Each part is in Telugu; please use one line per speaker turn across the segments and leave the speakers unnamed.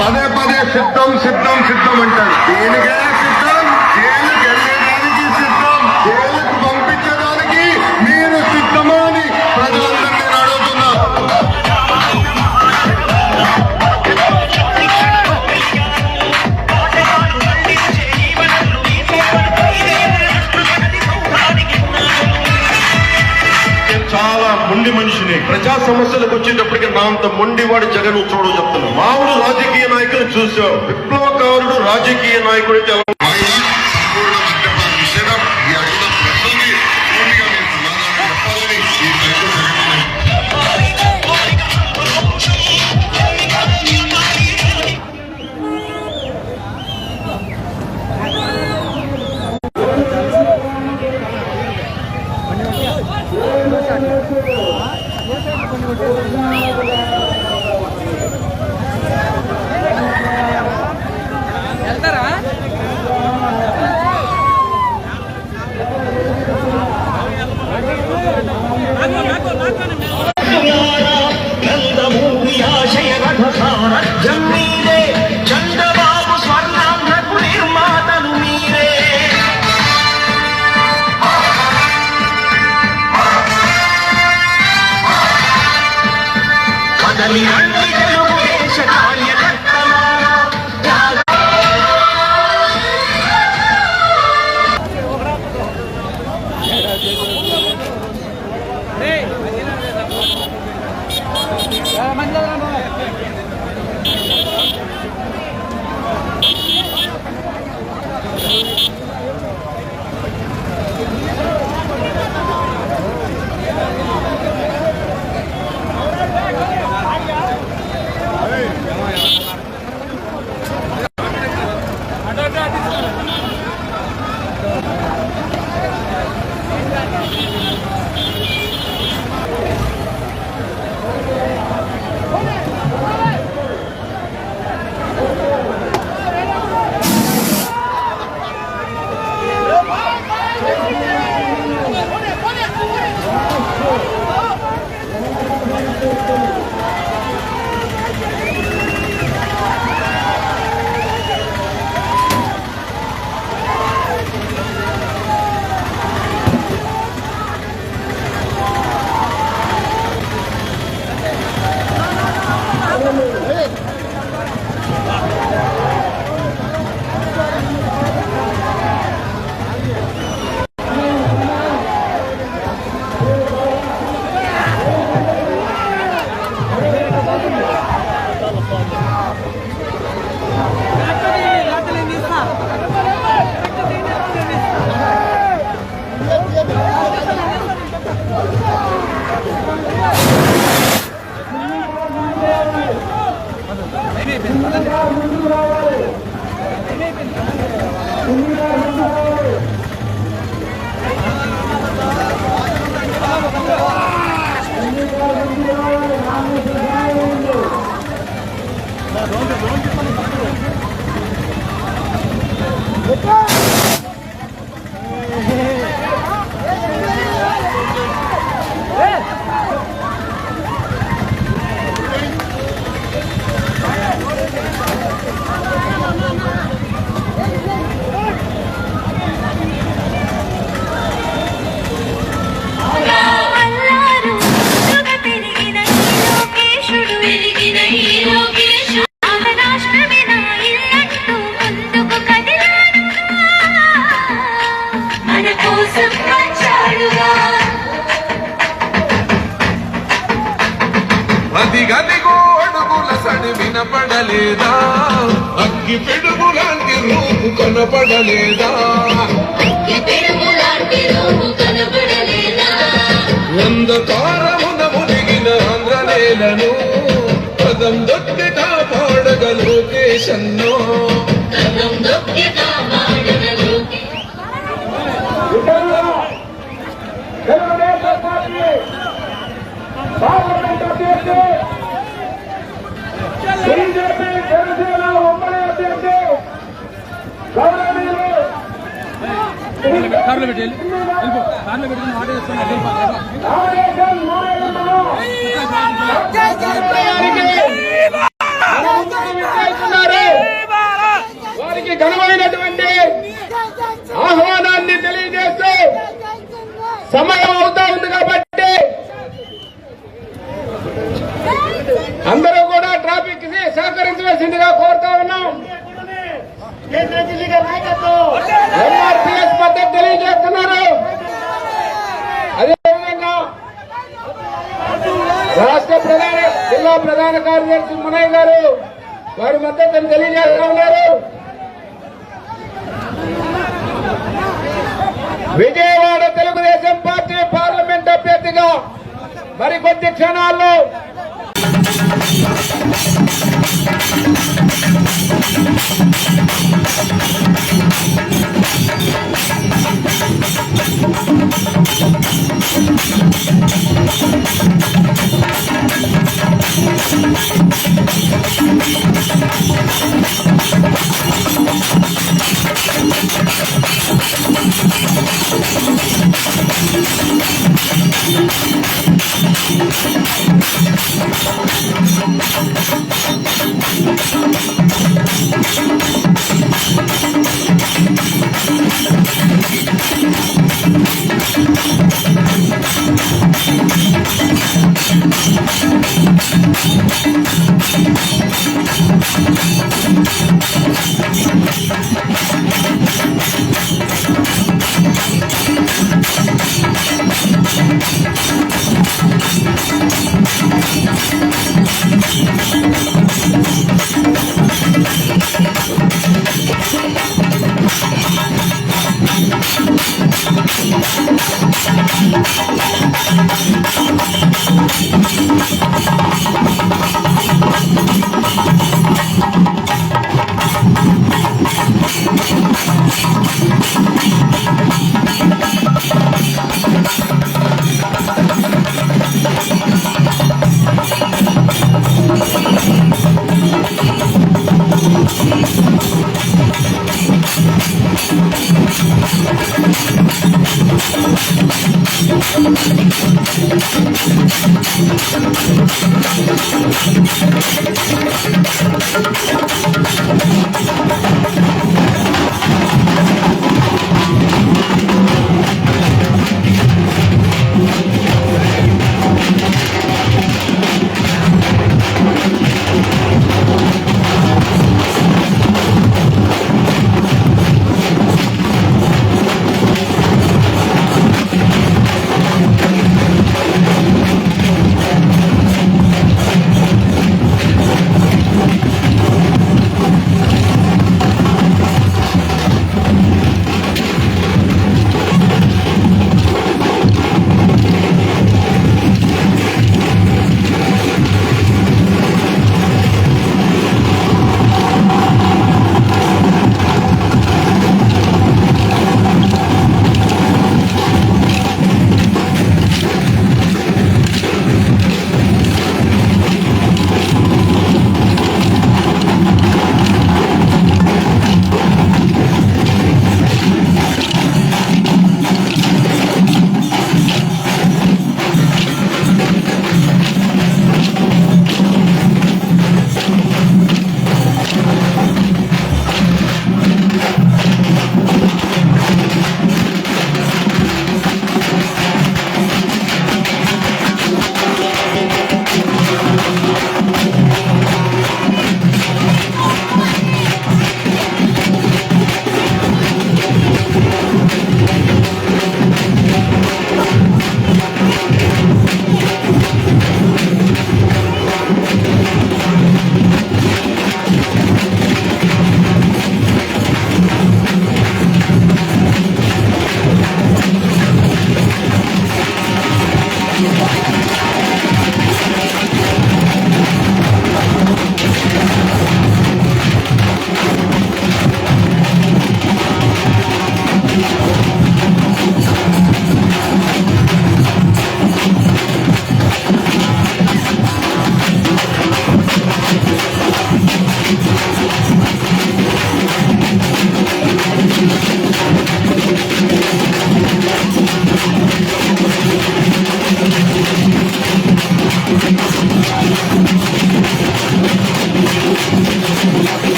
పదే పదే సిద్ధం సిద్ధం సిద్ధం అంటారు. దేనికైనా సిద్ధం, జైలుకి వెళ్ళడానికి సిద్ధం, జైలుకు పంపించడానికి మీరు సిద్ధమా అని ప్రజలందరూ నేను అడుగుతున్నా. చాలా మొండి మనిషిని. ప్రజా సమస్యలకు వచ్చేటప్పటికి నా అంత మొండివాడు జగన్ చూడవు చెప్తున్నా. మామూలు రాజకీయ నాయకులు చూసావు, విప్లవకారుడు రాజకీయ నాయకుడు అయితే
గదిగో అడుగుల సడి వినపడలేదా, అగ్గి పెడుగు లాంటి రూపు కనపడలేదా, అంధకారమున మునిగిన ఆంధ్రనేలను పదం దొక్కి కాపాడగ లోకేశన్నో.
పార్లమెంట్ అభ్యర్థి బీజేపీ జనసేన ఉమ్మడి అభ్యర్థి గౌరవనీయులు కార్లో పెట్టి వెళ్ళిపో కార్లో పెట్టుకుని మాట చేస్తున్నా వారికి ఘనమైనటువంటి ఆహ్వానాన్ని తెలియజేస్తూ సమయం అవుతా ఉంది కాబట్టి అందరూ కూడా ట్రాఫిక్ కి సహకరించవలసిందిగా కోరుతా ఉన్నాం. ఎంఆర్పీఎస్ మద్దతు తెలియజేస్తున్నారు. అదేవిధంగా రాష్ట్ర జిల్లా ప్రధాన కార్యదర్శి మునయ్య గారు వారి మద్దతును తెలియజేస్తా ఉన్నారు. విజయవాడ తెలుగుదేశం పార్టీ పార్లమెంట్ అభ్యర్థిగా మరికొద్ది క్షణాల్లో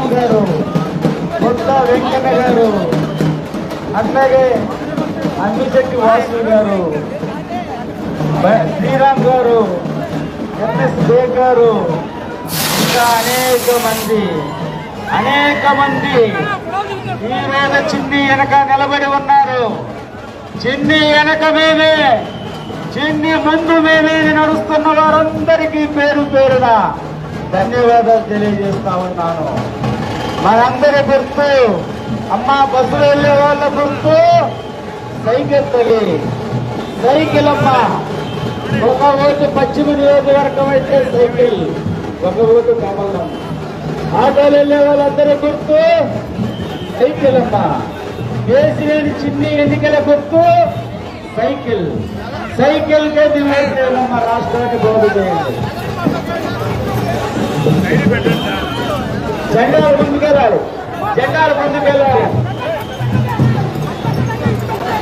శ్రీరామ్ గారు, కొత్త వెంకన్న గారు, అట్లాగే అందిశెట్టి వాసు గారు, శ్రీరామ్ గారు, ఎంఎస్ బేగ్ గారు, ఇంకా అనేక మంది తీవ్రమైన చిన్ని వెనక నిలబడి ఉన్నారు. చిన్ని వెనక మేమే, చిన్ని ముందు మేమే నడుస్తున్న వారందరికీ పేరు పేరున ధన్యవాదాలు తెలియజేస్తా ఉన్నాను. మనందరి గుర్తు అమ్మ, బస్సులు వెళ్ళే వాళ్ళ గుర్తు సైకిల్ తల్లి, సైకిల్ అమ్మ. ఒక ఓటు పశ్చిమ నియోజకవర్గం అయితే సైకిల్, ఒక ఓటు కమలం. ఆటోలు వెళ్ళే వాళ్ళందరి గుర్తు సైకిల్ అమ్మ. కేసీఆర్ చిన్ని ఎన్నికల గుర్తు సైకిల్. సైకిల్ కే దివ్యమ్మ రాష్ట్రానికి బాగు చేయండి. జెండాలు ముందుకెళ్ళాలి, జెండాలు ముందుకెళ్ళాలి.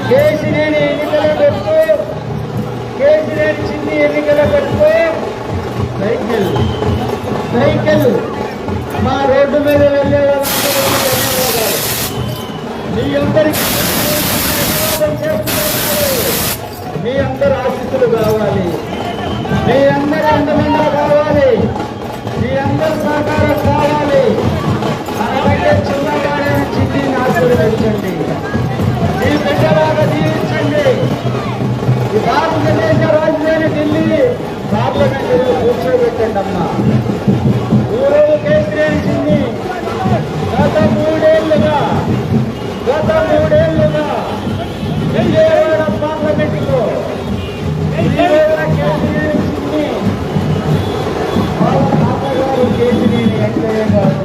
కేసీఆర్ ఎన్నికల గుర్తు, కేసీఆర్ చిన్ని ఎన్నికల గుర్తు సైకిల్. సైకిల్ మా రోడ్డు మీద వెళ్ళే వాళ్ళందరూ ధన్యవాదాలు. మీ అందరికీ మీ అందరు ఆశీస్సులు కావాలి, మీ అందరి అండదండ కావాలి, మీ అందరి సహకారం కావాలి. మనకంటే చిన్నగానే చిన్ని ఆశీర్వదించండి, మీ బిడ్డలాగా జీవించండి. ఈ భారతదేశ రాజధాని ఢిల్లీ పార్లమెంటులో కూర్చోబెట్టండి అమ్మా. ఊరూరు కేసీఆర్ చిన్ని గత మూడేళ్లుగా విజయవాడ పార్లమెంటులో కేసీఆర్ చిన్ని వాళ్ళ తాతగారు కేసీఆర్ వెంకయ్య గారు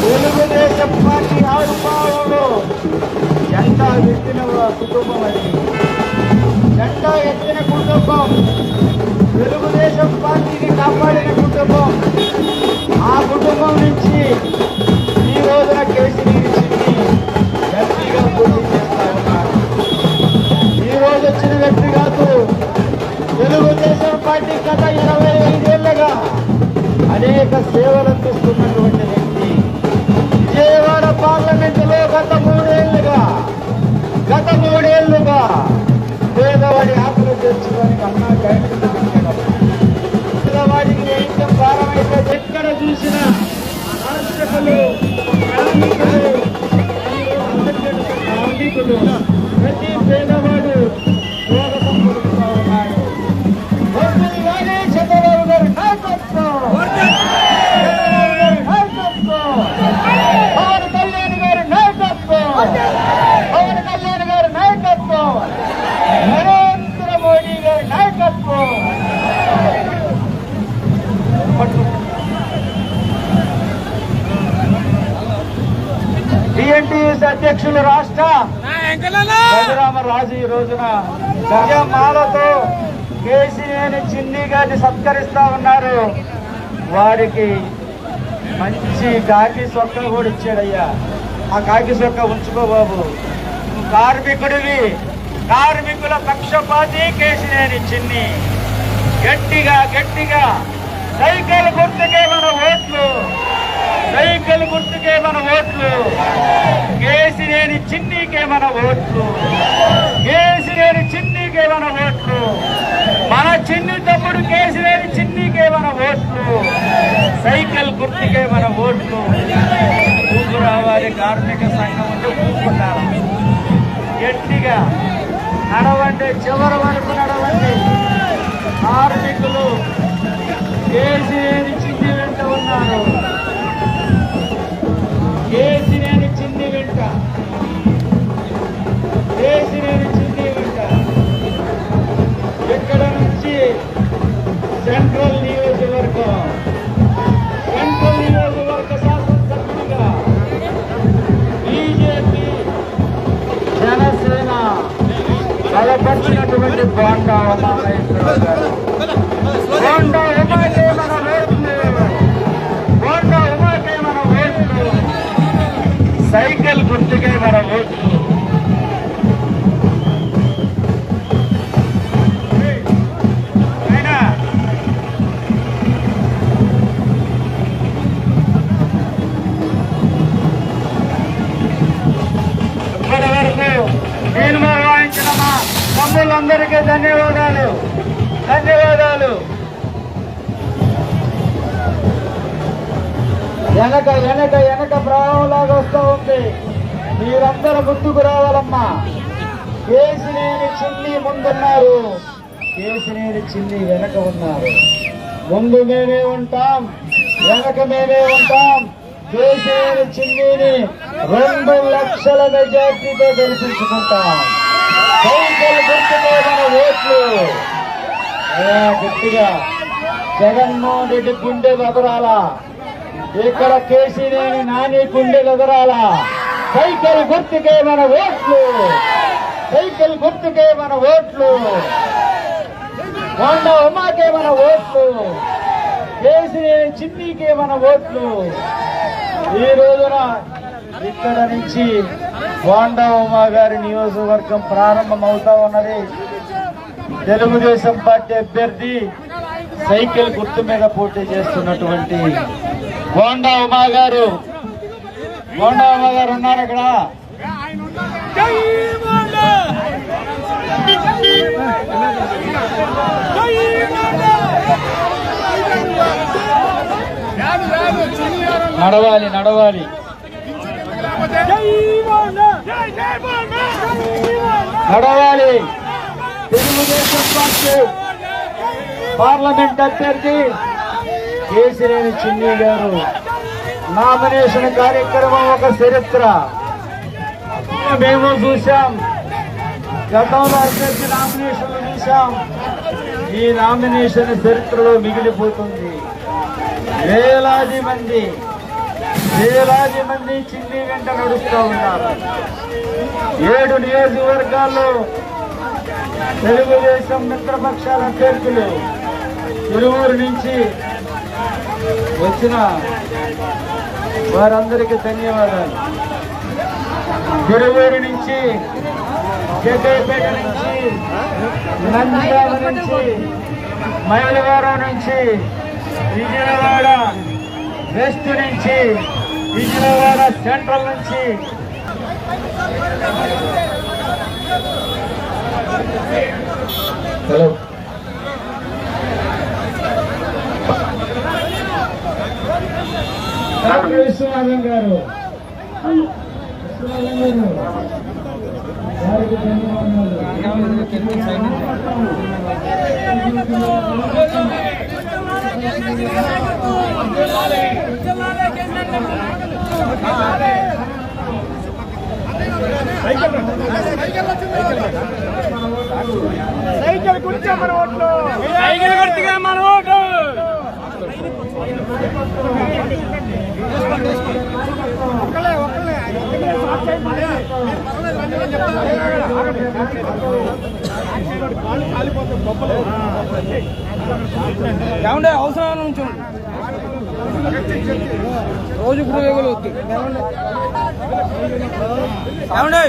తెలుగుదేశం పార్టీ ఆవిర్భావంలో జెండా ఎత్తిన కుటుంబం అది. జెండా ఎత్తిన కుటుంబం, తెలుగుదేశం పార్టీని కాపాడిన కుటుంబం. ఆ కుటుంబం నుంచి ఈ రోజున కేసీఆర్ చిన్ని గట్టిగా పోటీ చేస్తా ఉన్నారు. ఈ రోజు వచ్చిన వ్యక్తి కాదు, తెలుగుదేశం పార్టీ గత 25 ఏళ్లుగా అనేక సేవలు అందిస్తున్నటువంటి వ్యక్తి. విజయవాడ పార్లమెంటులో గత మూడేళ్లుగా పేదవాడి ఆకలి తెచ్చుకొని అన్నా క్యాంటీన్లు పెట్టడం, పేదవాడికి నిత్యం భారమైతే ఎక్కడ చూసిన ఆశ్రకులు, కార్మికులు, ప్రతి పేదవాడు స్వాగతం పొందుతూ ఉన్నాడు. చంద్రబాబు గారి నాయకత్వం, పవన్ కళ్యాణ్ గారి నాయకత్వం, పవన్ కళ్యాణ్ గారి నాయకత్వం, నరేంద్ర మోడీ గారి నాయకత్వం. టిఎన్టీఎస్ అధ్యక్షులు రాష్ట్ర రఘురామరాజు ఈ రోజున గజమాలతో కేసీఆర్ చిన్ని గారిని సత్కరిస్తా ఉన్నారు. వారికి మంచి కాకి సొక్క కూడా ఇచ్చాడయ్యా. ఆ కాకి సొక్క ఉంచుకో బాబు, కార్మికుడివి, కార్మికుల పక్షపాతి కేసీఆర్ చిన్ని. గట్టిగా సైకిల్ గుర్తుకే మన ఓట్లు, సైకిల్ గుర్తుకే మన ఓట్లు, కేసీఆర్ చిన్నికే మన ఓట్లు, కేసీఆర్ చిన్నికే మన ఓట్లు, మన చిన్ని తమ్ముడు కేసీఆర్ చిన్నికే మన ఓట్లు, సైకిల్ గుర్తుకే మన ఓట్లు. ఊపు రావాలి, కార్మిక సంఘం ఉంటే ఊపుకుంటారు. గట్టిగా నడవండి, చివరి వరకు నడవండి. కార్మికులు కేసీఆర్ చిన్ని వెంట ఉన్నారు, కేసీఆర్ చిన్ని వెంట, కేసీఆర్ చిన్ని వెంట. ఇక్కడ నుంచి సెంట్రల్ నియోజకవర్గం శాసనసభ్యుడిగా బీజేపీ, జనసేన బలపరిచినటువంటి బోండా ఉమామహేశ్వరరావు గారు. బోండా ఉమాకే మన ఓట్లు, బోండా ఉమాకే మన ఓట్లు, సైకిల్ గుర్తుకే మన ఓట్లు. నాయకులందరికీ ధన్యవాదాలు. వెనక ప్రవాహంలాగా వస్తూ ఉంది. మీరందరూ ముందుకు రావాలమ్మా. కేసినేని చిన్ని ముందున్నారు, కేసినేని చిన్ని వెనక ఉన్నారు. ముందు మేమే ఉంటాం, వెనక మేమే ఉంటాం. కేసినేని చిన్నిని 2 లక్షల మెజార్టీతో గెలిపించుకుంటాం. సైకిల్ గుర్తుకే మన ఓట్లు. గట్టిగా జగన్మోహన్ రెడ్డి గుండె ఎదరాలా, ఇక్కడ కేసీనేని నాని గుండె ఎదరాలా. సైకిల్ గుర్తుకే మన ఓట్లు, సైకిల్ గుర్తుకే మన ఓట్లు. కొండ ఉమాకే మన ఓట్లు, కేసీనేని చిన్నికే మన ఓట్లు. ఈ రోజున ఇక్కడ నుంచి కొండ ఉమా గారి నియోజకవర్గం ప్రారంభమవుతా ఉన్నది. తెలుగుదేశం పార్టీ అభ్యర్థి సైకిల్ గుర్తు మీద పోటీ చేస్తున్నటువంటి కొండ ఉమా గారు ఉన్నారు ఇక్కడ. నడవాలి నడవాలి నడవాలి. తెలుగుదేశం పార్టీ పార్లమెంట్ అభ్యర్థి కేసినేని చిన్ని గారు నామినేషన్ కార్యక్రమం ఒక చరిత్ర. మేము చూశాం, గతంలో అభ్యర్థి నామినేషన్లు చూశాం. ఈ నామినేషన్ చరిత్రలో మిగిలిపోతుంది. వేలాది మంది చిన్ని వెంట నడుస్తూ ఉన్నారు. 7 నియోజకవర్గాల్లో తెలుగుదేశం మిత్రపక్షాల అభ్యర్థులు తిరువూరు నుంచి వచ్చిన వారందరికీ ధన్యవాదాలు. తిరువూరు నుంచి, జగ్గయ్యపేట నుంచి, నంద్యాల నుంచి, మైలవరం నుంచి, విజయవాడ వెస్ట్ నుంచి, విజయవాడ సెంట్రల్ నుంచి హలో విశ్వనాథం గారు వారికి సైకిల్ గుర్తుగా మన ఓట్లు, సైకిల్ గుర్తుగా మన ఓటు. ఏమంటే అవసరం నుంచి రోజు ప్రయోగాలు వద్దు. ఏమండి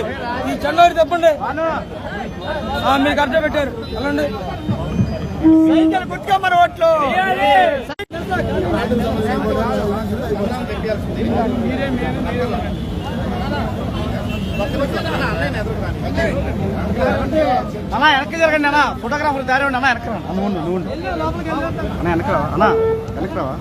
ఈ చెండోరి తప్పండి, మీరు ఖర్చు పెట్టారు అలాండి. సైకిల్ గుర్తుగా మన ఓట్లు. అన్నా వెనక్కి జరగండి అన్న, ఫోటోగ్రాఫర్ దారి ఉండి అన్న వెనక్కి రా. నువ్వు అన్న వెనక్కి రావా, అన్న వెనక్కి రావా.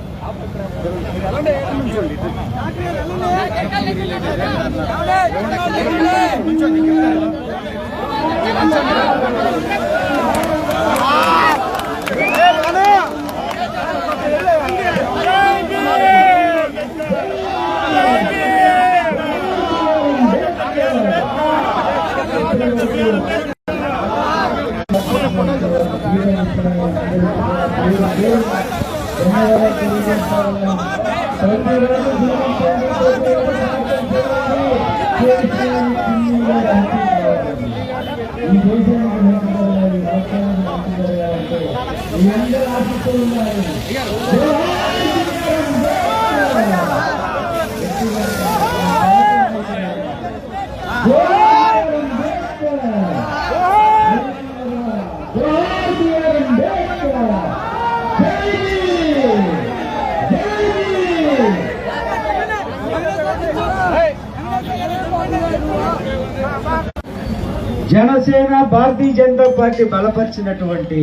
జనసేన భారతీయ జనతా పార్టీ బలపరిచినటువంటి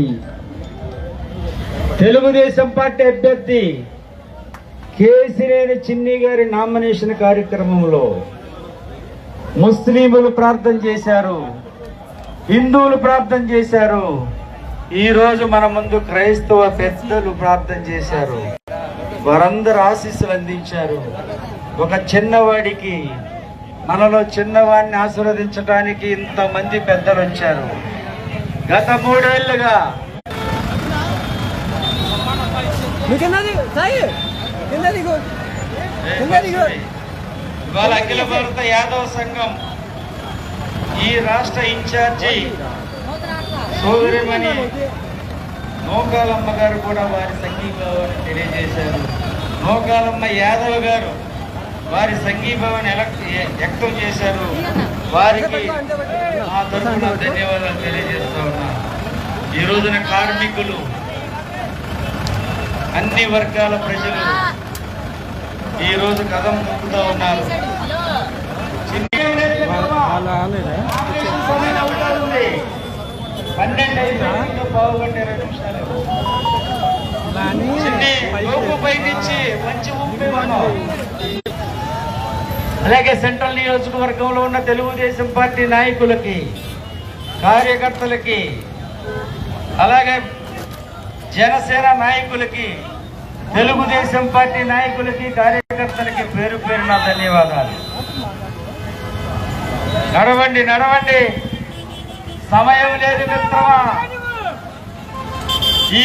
తెలుగుదేశం పార్టీ అభ్యర్థి కేసినేని చిన్ని గారి నామినేషన్ కార్యక్రమంలో ముస్లింలు ప్రార్థన చేశారు, హిందువులు ప్రార్థన చేశారు. ఈ రోజు మన ముందు క్రైస్తవ పెద్దలు ప్రార్థన చేశారు. వారందరూ ఆశీస్సులు అందించారు. ఒక చిన్నవాడికి, మనలో చిన్నవాడిని ఆశీర్వదించడానికి ఇంతమంది పెద్దలు వచ్చారు. గత 3 ఏళ్లుగా ఇవాళ అఖిల భారత యాదవ సంఘం ఈ రాష్ట్ర ఇన్ఛార్జి సోదరిమణి నోకాలమ్మ గారు కూడా వారి సంఘీభావాన్ని తెలియజేశారు. నోకాలమ్మ యాదవ్ గారు వారి సంఘీభావాన్ని వ్యక్తం చేశారు. వారికి ఆ తరఫున ధన్యవాదాలు తెలియజేస్తా ఉన్నారు. ఈ రోజున కార్మికులు, అన్ని వర్గాల ప్రజలు ఈ రోజు కదం తొక్కుతూ ఉన్నారు. అలాగే సెంట్రల్ నియోజకవర్గంలో ఉన్న తెలుగుదేశం పార్టీ నాయకులకి, కార్యకర్తలకి, అలాగే జనసేన నాయకులకి, తెలుగుదేశం పార్టీ నాయకులకి, కార్యకర్తలకి పేరు పేరున ధన్యవాదాలు. నడవండి నడవండి, సమయం లేదు మిత్రమా. ఈ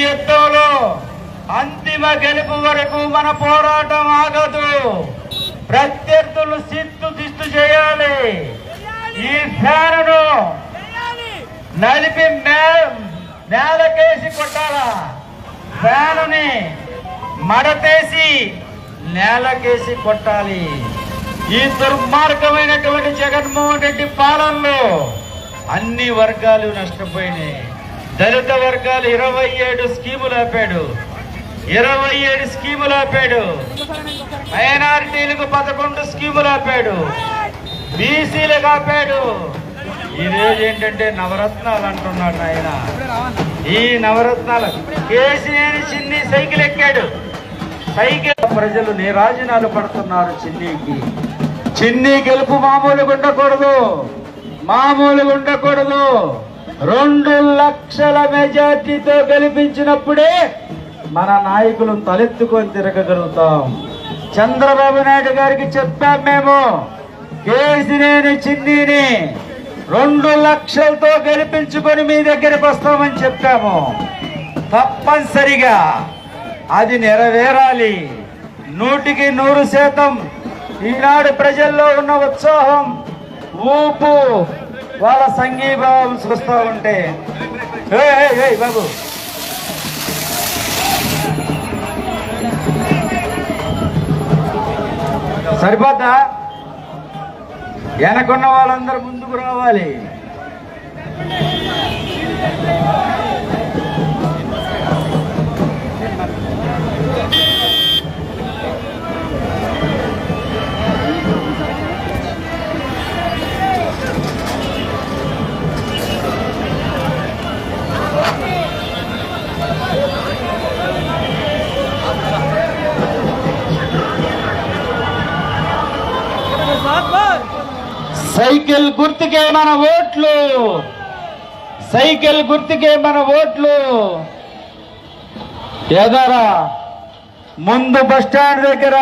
యుద్ధంలో అంతిమ గెలుపు వరకు మన పోరాటం ఆగదు. ప్రత్యర్థులు దిష్టు చేయాలి. ఈ ఫ్యానును నలిపి నేలకేసి కొట్టాలా, ఫ్యానుని మడతేసి నేలకేసి కొట్టాలి. ఈ దుర్మార్గమైనటువంటి జగన్మోహన్ రెడ్డి పాలనలో అన్ని వర్గాలు నష్టపోయినాయి. దళిత వర్గాలు 27 స్కీములు ఆపాడు, 27 స్కీములు ఆపాడు. మైనారిటీలకు 11 స్కీములు ఆపాడు, బీసీలకు ఆపాడు. ఈరోజు ఏంటంటే నవరత్నాలు అంటున్నాడు ఆయన. ఈ నవరత్నాలు కేసీఆర్ చిన్ని సైకిల్ ఎక్కాడు. సైకిల్ ప్రజలు నీరాజనాలు పడుతున్నారు. చిన్ని గెలుపు మామూలుగా ఉండకూడదు. 2 లక్షల మెజార్టీతో గెలిపించినప్పుడే మన నాయకులు తలెత్తుకొని తిరగగలుగుతాం. చంద్రబాబు నాయుడు గారికి చెప్పాం మేము, కేసినేని చిన్నిని 2 లక్షలతో గెలిపించుకొని మీ దగ్గరికి వస్తామని చెప్పాము. తప్పనిసరిగా అది నెరవేరాలి. 100కి 100%. ఈనాడు ప్రజల్లో ఉన్న ఉత్సాహం, ఊపు, వాళ్ళ సంఘీభావం చూస్తూ ఉంటే బాబు సరిపోద్దా? వెనకున్న వాళ్ళందరూ ముందుకు రావాలి. సైకిల్ గుర్తుకే మన ఓట్లు, సైకిల్ గుర్తుకే మన ఓట్లు. ఎదరా ముందు బస్టాండ్ దగ్గర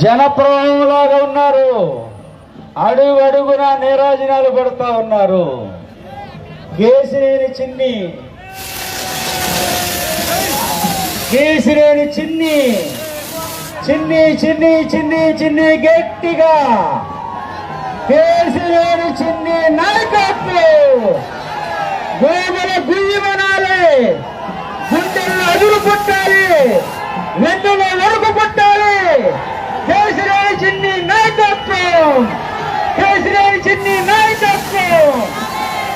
జనప్రవాహంలాగా ఉన్నారు. అడుగున నీరాజనాలు పడుతూ ఉన్నారు. కేసినేని చిన్ని గట్టిగా కేసినేని చిన్ని నాయకత్వం గోగుల గుయ్యమనాలి, గుండెల్లో అదులు పుట్టాలి, వెన్నులో వరకు పుట్టాలి. కేసినేని చిన్ని నాయకత్వం, కేసినేని చిన్ని నాయకత్వం.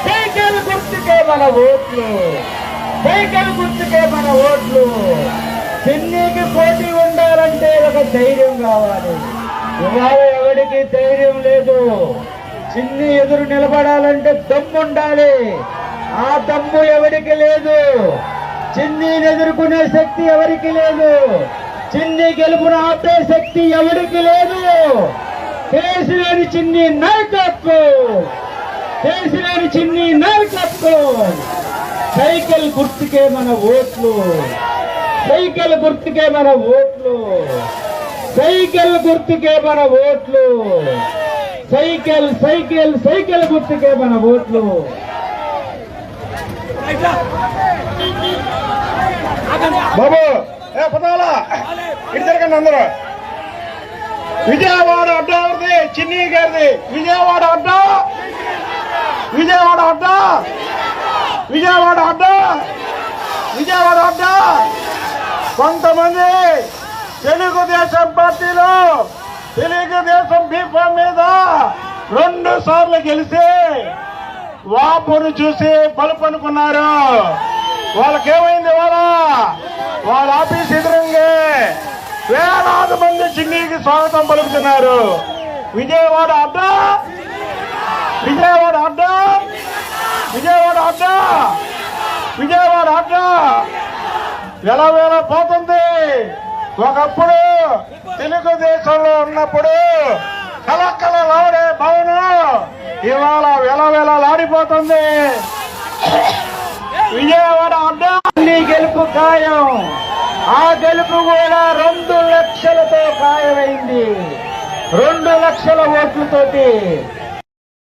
సైకిల్ గుర్తుకే మన ఓట్లు, సైకిల్ గుర్తుకే మన ఓట్లు. చిన్నికి పోటీ ఉండాలంటే ఒక ధైర్యం కావాలి,
ఇవాళ ఎవరికి ధైర్యం లేదు. చిన్ని ఎదురు నిలబడాలంటే దమ్ము ఉండాలి. ఆ దమ్ము ఎవరికి లేదు. చిన్నీని ఎదుర్కొనే శక్తి ఎవరికి లేదు. చిన్ని గెలుపును ఆపే శక్తి ఎవరికి లేదు. కేసీలేని చిన్ని నాయకత్వం, కేసీలేని చిన్ని నాయకత్వం. సైకిల్ గుర్తుకే మన ఓట్లు, సైకిల్ గుర్తుకే మన ఓట్లు, సైకిల్ గుర్తుకే మన ఓట్లు, సైకిల్ సైకిల్ సైకిల్ గుర్తుకే మన ఓట్లు.
బాబు ఏ పదాలా ఇటు జరగండి అందరూ. విజయవాడ అడ్డా ఎవరిది? చిన్ని గారిది. విజయవాడ అడ్డా, విజయవాడ అడ్డా, విజయవాడ అడ్డా, విజయవాడ అడ్డా. కొంతమంది తెలుగుదేశం పార్టీలో తెలుగుదేశం బీఫామ్ మీద 2 సార్లు గెలిచి వాపును చూసి బలుపు అనుకున్నారు. వాళ్ళకేమైంది? వాళ్ళ ఆఫీస్ ఎదురుంగే వేలాది మంది చిన్నీకి స్వాగతం పలుకుతున్నారు. విజయవాడ అడ్డా, విజయవాడ అడ్డా, విజయవాడ అడ్డా, విజయవాడ అడ్డా వేల పోతుంది. ఒకప్పుడు తెలుగుదేశంలో ఉన్నప్పుడు కలకలలాడే భవనం ఇవాళ వెలవెలలాడిపోతుంది. విజయవాడ అడ్డా గెలుపు ఖాయం. ఆ గెలుపు కూడా 2 లక్షలతో ఖాయమైంది. 2 లక్షల ఓట్లతోటి